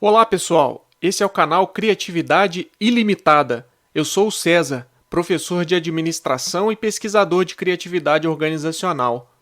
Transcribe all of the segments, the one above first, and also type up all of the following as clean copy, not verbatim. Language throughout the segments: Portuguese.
Olá, pessoal! Esse é o canal Criatividade Ilimitada. Eu sou o César, professor de administração e pesquisador de criatividade organizacional.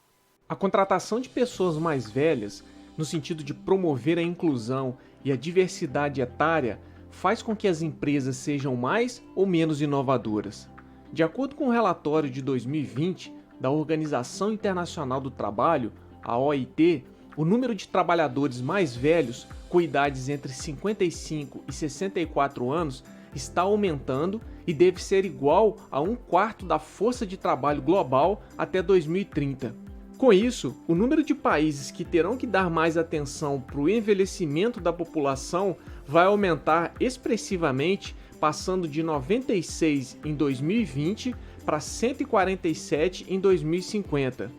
A contratação de pessoas mais velhas, no sentido de promover a inclusão e a diversidade etária, faz com que as empresas sejam mais ou menos inovadoras. De acordo com o relatório de 2020 da Organização Internacional do Trabalho, a OIT, o número de trabalhadores mais velhos, com idades entre 55 e 64 anos, está aumentando e deve ser igual a 1/4 da força de trabalho global até 2030. Com isso, o número de países que terão que dar mais atenção para o envelhecimento da população vai aumentar expressivamente, passando de 96 em 2020 para 147 em 2050.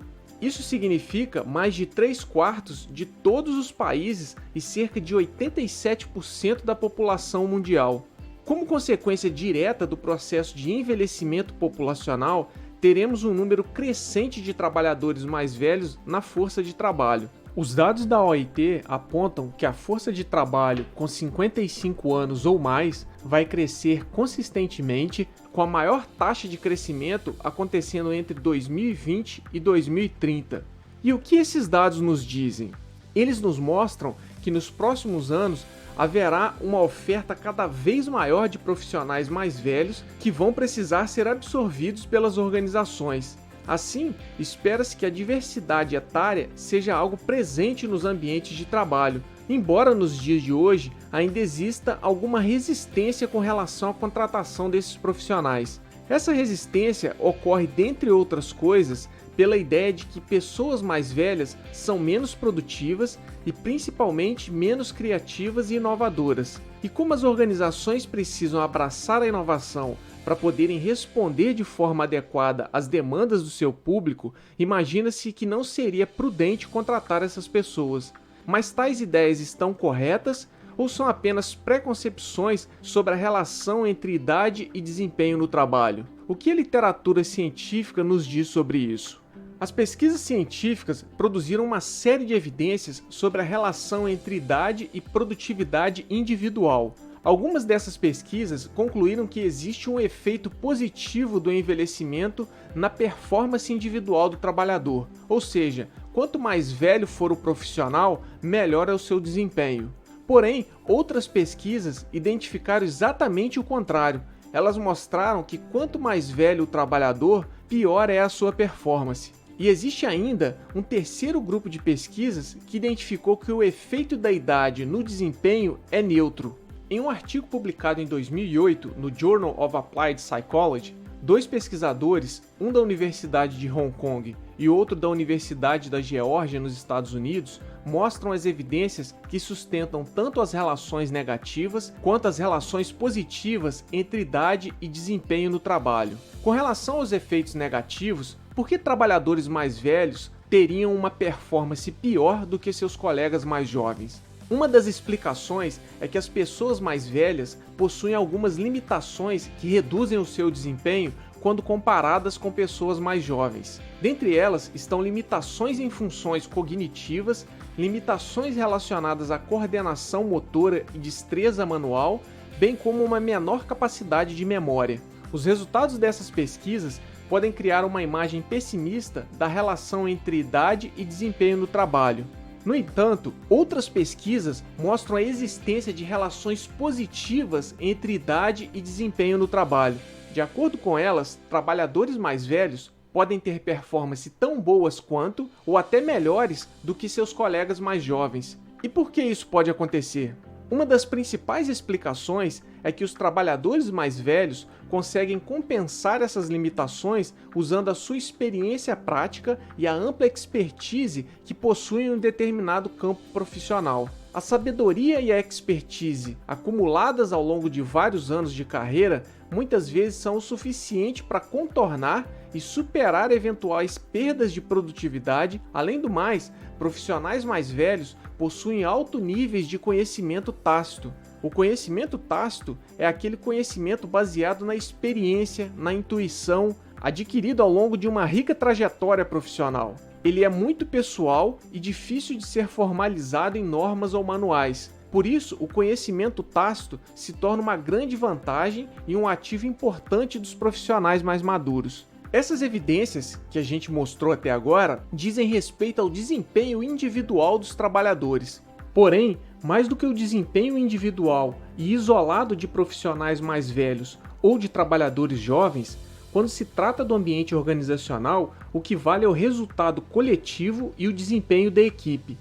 Isso significa mais de 3/4 de todos os países e cerca de 87% da população mundial. Como consequência direta do processo de envelhecimento populacional, teremos um número crescente de trabalhadores mais velhos na força de trabalho. Os dados da OIT apontam que a força de trabalho com 55 anos ou mais vai crescer consistentemente, com a maior taxa de crescimento acontecendo entre 2020 e 2030. E o que esses dados nos dizem? Eles nos mostram que nos próximos anos haverá uma oferta cada vez maior de profissionais mais velhos que vão precisar ser absorvidos pelas organizações. Assim, espera-se que a diversidade etária seja algo presente nos ambientes de trabalho, embora nos dias de hoje ainda exista alguma resistência com relação à contratação desses profissionais. Essa resistência ocorre, dentre outras coisas, pela ideia de que pessoas mais velhas são menos produtivas e principalmente menos criativas e inovadoras. E como as organizações precisam abraçar a inovação para poderem responder de forma adequada às demandas do seu público, imagina-se que não seria prudente contratar essas pessoas. Mas tais ideias estão corretas ou são apenas preconcepções sobre a relação entre idade e desempenho no trabalho? O que a literatura científica nos diz sobre isso? As pesquisas científicas produziram uma série de evidências sobre a relação entre idade e produtividade individual. Algumas dessas pesquisas concluíram que existe um efeito positivo do envelhecimento na performance individual do trabalhador, ou seja, quanto mais velho for o profissional, melhor é o seu desempenho. Porém, outras pesquisas identificaram exatamente o contrário. Elas mostraram que quanto mais velho o trabalhador, pior é a sua performance. E existe ainda um terceiro grupo de pesquisas que identificou que o efeito da idade no desempenho é neutro. Em um artigo publicado em 2008 no Journal of Applied Psychology, dois pesquisadores, um da Universidade de Hong Kong e outro da Universidade da Geórgia nos Estados Unidos, mostram as evidências que sustentam tanto as relações negativas quanto as relações positivas entre idade e desempenho no trabalho. Com relação aos efeitos negativos, por que trabalhadores mais velhos teriam uma performance pior do que seus colegas mais jovens? Uma das explicações é que as pessoas mais velhas possuem algumas limitações que reduzem o seu desempenho quando comparadas com pessoas mais jovens. Dentre elas estão limitações em funções cognitivas, limitações relacionadas à coordenação motora e destreza manual, bem como uma menor capacidade de memória. Os resultados dessas pesquisas podem criar uma imagem pessimista da relação entre idade e desempenho no trabalho. No entanto, outras pesquisas mostram a existência de relações positivas entre idade e desempenho no trabalho. De acordo com elas, trabalhadores mais velhos podem ter performance tão boas quanto ou até melhores do que seus colegas mais jovens. E por que isso pode acontecer? Uma das principais explicações é que os trabalhadores mais velhos conseguem compensar essas limitações usando a sua experiência prática e a ampla expertise que possuem em um determinado campo profissional. A sabedoria e a expertise acumuladas ao longo de vários anos de carreira muitas vezes são o suficiente para contornar e superar eventuais perdas de produtividade. Além do mais, profissionais mais velhos possuem altos níveis de conhecimento tácito. O conhecimento tácito é aquele conhecimento baseado na experiência, na intuição, adquirido ao longo de uma rica trajetória profissional. Ele é muito pessoal e difícil de ser formalizado em normas ou manuais. Por isso, o conhecimento tácito se torna uma grande vantagem e um ativo importante dos profissionais mais maduros. Essas evidências que a gente mostrou até agora dizem respeito ao desempenho individual dos trabalhadores. Porém, mais do que o desempenho individual e isolado de profissionais mais velhos ou de trabalhadores jovens, quando se trata do ambiente organizacional, o que vale é o resultado coletivo e o desempenho da equipe.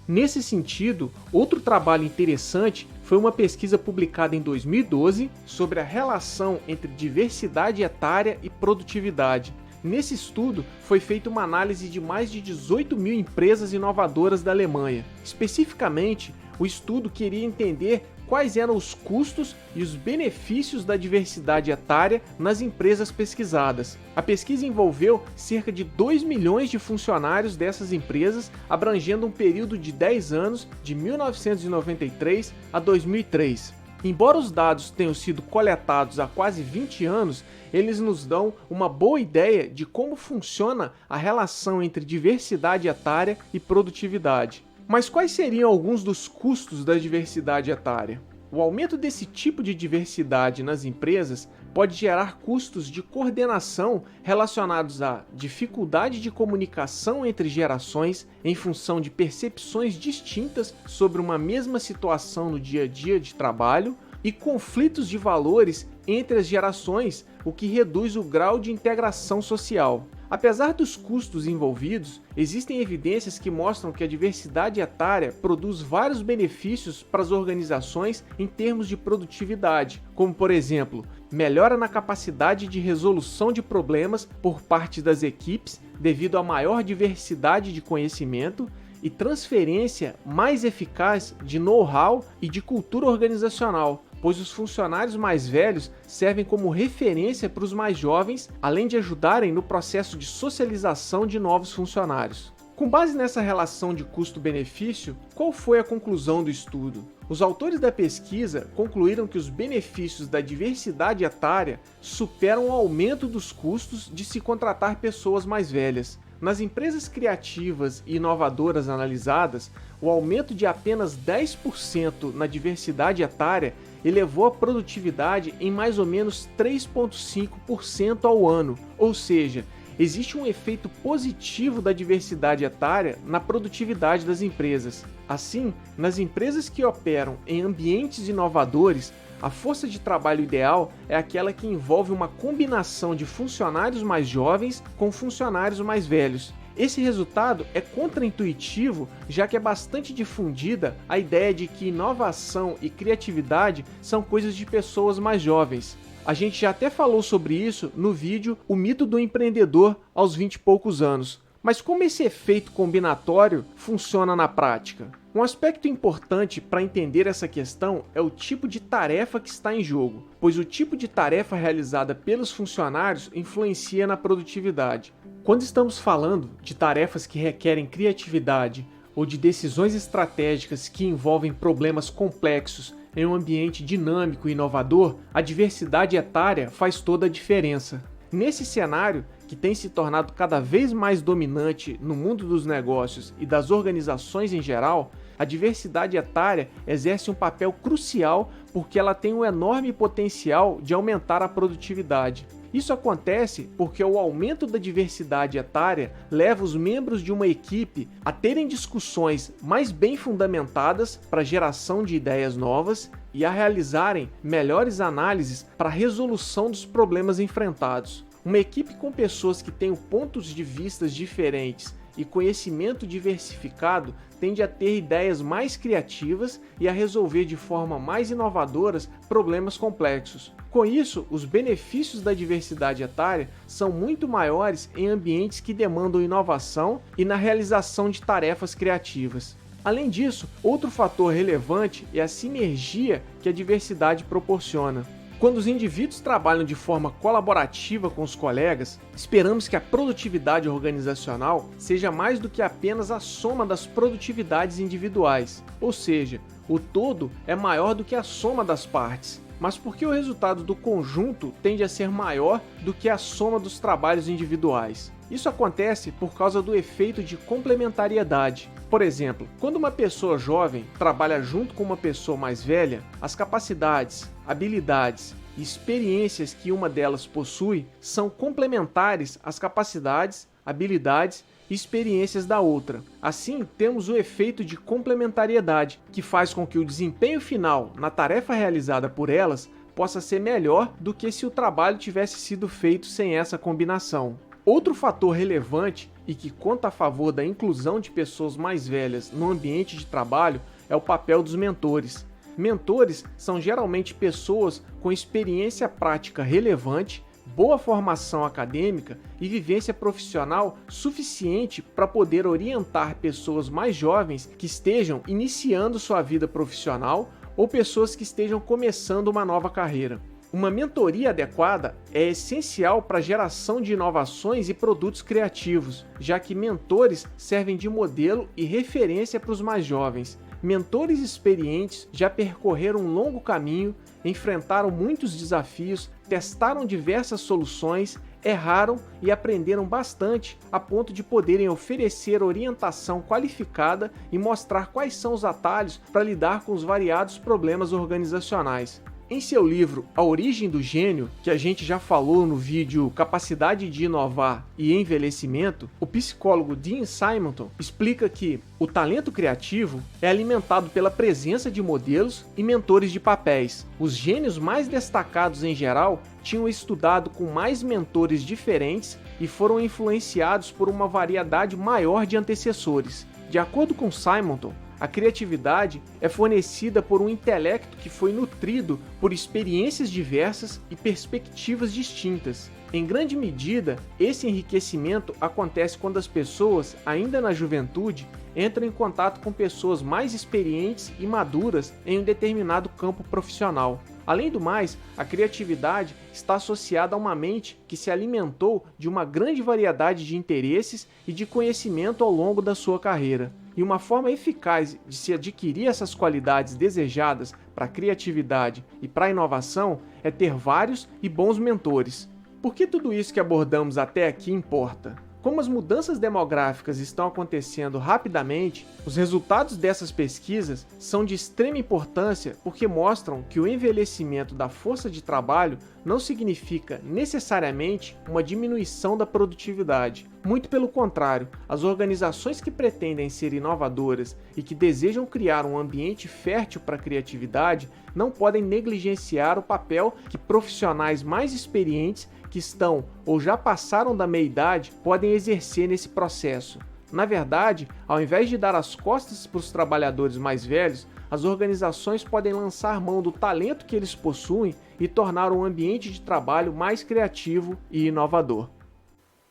Nesse sentido, outro trabalho interessante foi uma pesquisa publicada em 2012 sobre a relação entre diversidade etária e produtividade. Nesse estudo, foi feita uma análise de mais de 18 mil empresas inovadoras da Alemanha. Especificamente, o estudo queria entender quais eram os custos e os benefícios da diversidade etária nas empresas pesquisadas. A pesquisa envolveu cerca de 2 milhões de funcionários dessas empresas, abrangendo um período de 10 anos, de 1993 a 2003. Embora os dados tenham sido coletados há quase 20 anos, eles nos dão uma boa ideia de como funciona a relação entre diversidade etária e produtividade. Mas quais seriam alguns dos custos da diversidade etária? O aumento desse tipo de diversidade nas empresas pode gerar custos de coordenação relacionados à dificuldade de comunicação entre gerações em função de percepções distintas sobre uma mesma situação no dia a dia de trabalho e conflitos de valores entre as gerações, o que reduz o grau de integração social. Apesar dos custos envolvidos, existem evidências que mostram que a diversidade etária produz vários benefícios para as organizações em termos de produtividade, como, por exemplo, melhora na capacidade de resolução de problemas por parte das equipes devido à maior diversidade de conhecimento e transferência mais eficaz de know-how e de cultura organizacional, pois os funcionários mais velhos servem como referência para os mais jovens, além de ajudarem no processo de socialização de novos funcionários. Com base nessa relação de custo-benefício, qual foi a conclusão do estudo? Os autores da pesquisa concluíram que os benefícios da diversidade etária superam o aumento dos custos de se contratar pessoas mais velhas. Nas empresas criativas e inovadoras analisadas, o aumento de apenas 10% na diversidade etária elevou a produtividade em mais ou menos 3,5% ao ano, ou seja, existe um efeito positivo da diversidade etária na produtividade das empresas. Assim, nas empresas que operam em ambientes inovadores, a força de trabalho ideal é aquela que envolve uma combinação de funcionários mais jovens com funcionários mais velhos. Esse resultado é contraintuitivo, já que é bastante difundida a ideia de que inovação e criatividade são coisas de pessoas mais jovens. A gente já até falou sobre isso no vídeo O Mito do Empreendedor aos 20 e poucos anos. Mas como esse efeito combinatório funciona na prática? Um aspecto importante para entender essa questão é o tipo de tarefa que está em jogo, pois o tipo de tarefa realizada pelos funcionários influencia na produtividade. Quando estamos falando de tarefas que requerem criatividade ou de decisões estratégicas que envolvem problemas complexos em um ambiente dinâmico e inovador, a diversidade etária faz toda a diferença. Nesse cenário, que tem se tornado cada vez mais dominante no mundo dos negócios e das organizações em geral, a diversidade etária exerce um papel crucial porque ela tem um enorme potencial de aumentar a produtividade. Isso acontece porque o aumento da diversidade etária leva os membros de uma equipe a terem discussões mais bem fundamentadas para a geração de ideias novas e a realizarem melhores análises para a resolução dos problemas enfrentados. Uma equipe com pessoas que tenham pontos de vista diferentes e conhecimento diversificado tende a ter ideias mais criativas e a resolver de forma mais inovadora problemas complexos. Com isso, os benefícios da diversidade etária são muito maiores em ambientes que demandam inovação e na realização de tarefas criativas. Além disso, outro fator relevante é a sinergia que a diversidade proporciona. Quando os indivíduos trabalham de forma colaborativa com os colegas, esperamos que a produtividade organizacional seja mais do que apenas a soma das produtividades individuais, ou seja, o todo é maior do que a soma das partes. Mas por que o resultado do conjunto tende a ser maior do que a soma dos trabalhos individuais? Isso acontece por causa do efeito de complementariedade. Por exemplo, quando uma pessoa jovem trabalha junto com uma pessoa mais velha, as capacidades, habilidades e experiências que uma delas possui são complementares às capacidades, habilidades e experiências da outra. Assim, temos o efeito de complementariedade, que faz com que o desempenho final na tarefa realizada por elas possa ser melhor do que se o trabalho tivesse sido feito sem essa combinação. Outro fator relevante e que conta a favor da inclusão de pessoas mais velhas no ambiente de trabalho é o papel dos mentores. Mentores são geralmente pessoas com experiência prática relevante, boa formação acadêmica e vivência profissional suficiente para poder orientar pessoas mais jovens que estejam iniciando sua vida profissional ou pessoas que estejam começando uma nova carreira. Uma mentoria adequada é essencial para a geração de inovações e produtos criativos, já que mentores servem de modelo e referência para os mais jovens. Mentores experientes já percorreram um longo caminho, enfrentaram muitos desafios, testaram diversas soluções, erraram e aprenderam bastante a ponto de poderem oferecer orientação qualificada e mostrar quais são os atalhos para lidar com os variados problemas organizacionais. Em seu livro A Origem do Gênio, que a gente já falou no vídeo Capacidade de Inovar e Envelhecimento, o psicólogo Dean Simonton explica que o talento criativo é alimentado pela presença de modelos e mentores de papéis. Os gênios mais destacados em geral tinham estudado com mais mentores diferentes e foram influenciados por uma variedade maior de antecessores. De acordo com Simonton, a criatividade é fornecida por um intelecto que foi nutrido por experiências diversas e perspectivas distintas. Em grande medida, esse enriquecimento acontece quando as pessoas, ainda na juventude, entram em contato com pessoas mais experientes e maduras em um determinado campo profissional. Além do mais, a criatividade está associada a uma mente que se alimentou de uma grande variedade de interesses e de conhecimento ao longo da sua carreira. E uma forma eficaz de se adquirir essas qualidades desejadas para a criatividade e para a inovação é ter vários e bons mentores. Por que tudo isso que abordamos até aqui importa? Como as mudanças demográficas estão acontecendo rapidamente, os resultados dessas pesquisas são de extrema importância porque mostram que o envelhecimento da força de trabalho não significa necessariamente uma diminuição da produtividade. Muito pelo contrário, as organizações que pretendem ser inovadoras e que desejam criar um ambiente fértil para a criatividade não podem negligenciar o papel que profissionais mais experientes que estão ou já passaram da meia-idade podem exercer nesse processo. Na verdade, ao invés de dar as costas para os trabalhadores mais velhos, as organizações podem lançar mão do talento que eles possuem e tornar o ambiente de trabalho mais criativo e inovador.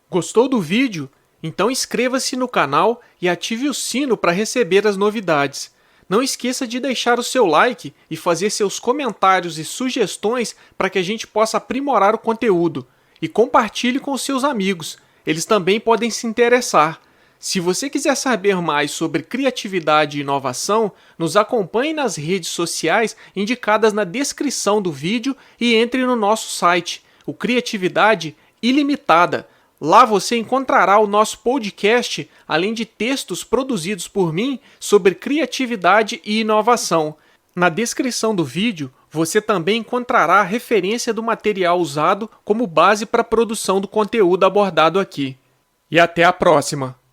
Gostou do vídeo? Então inscreva-se no canal e ative o sino para receber as novidades. Não esqueça de deixar o seu like e fazer seus comentários e sugestões para que a gente possa aprimorar o conteúdo. E compartilhe com seus amigos, eles também podem se interessar. Se você quiser saber mais sobre criatividade e inovação, nos acompanhe nas redes sociais indicadas na descrição do vídeo e entre no nosso site, o Criatividade Ilimitada. Lá você encontrará o nosso podcast, além de textos produzidos por mim sobre criatividade e inovação. Na descrição do vídeo, você também encontrará a referência do material usado como base para a produção do conteúdo abordado aqui. E até a próxima!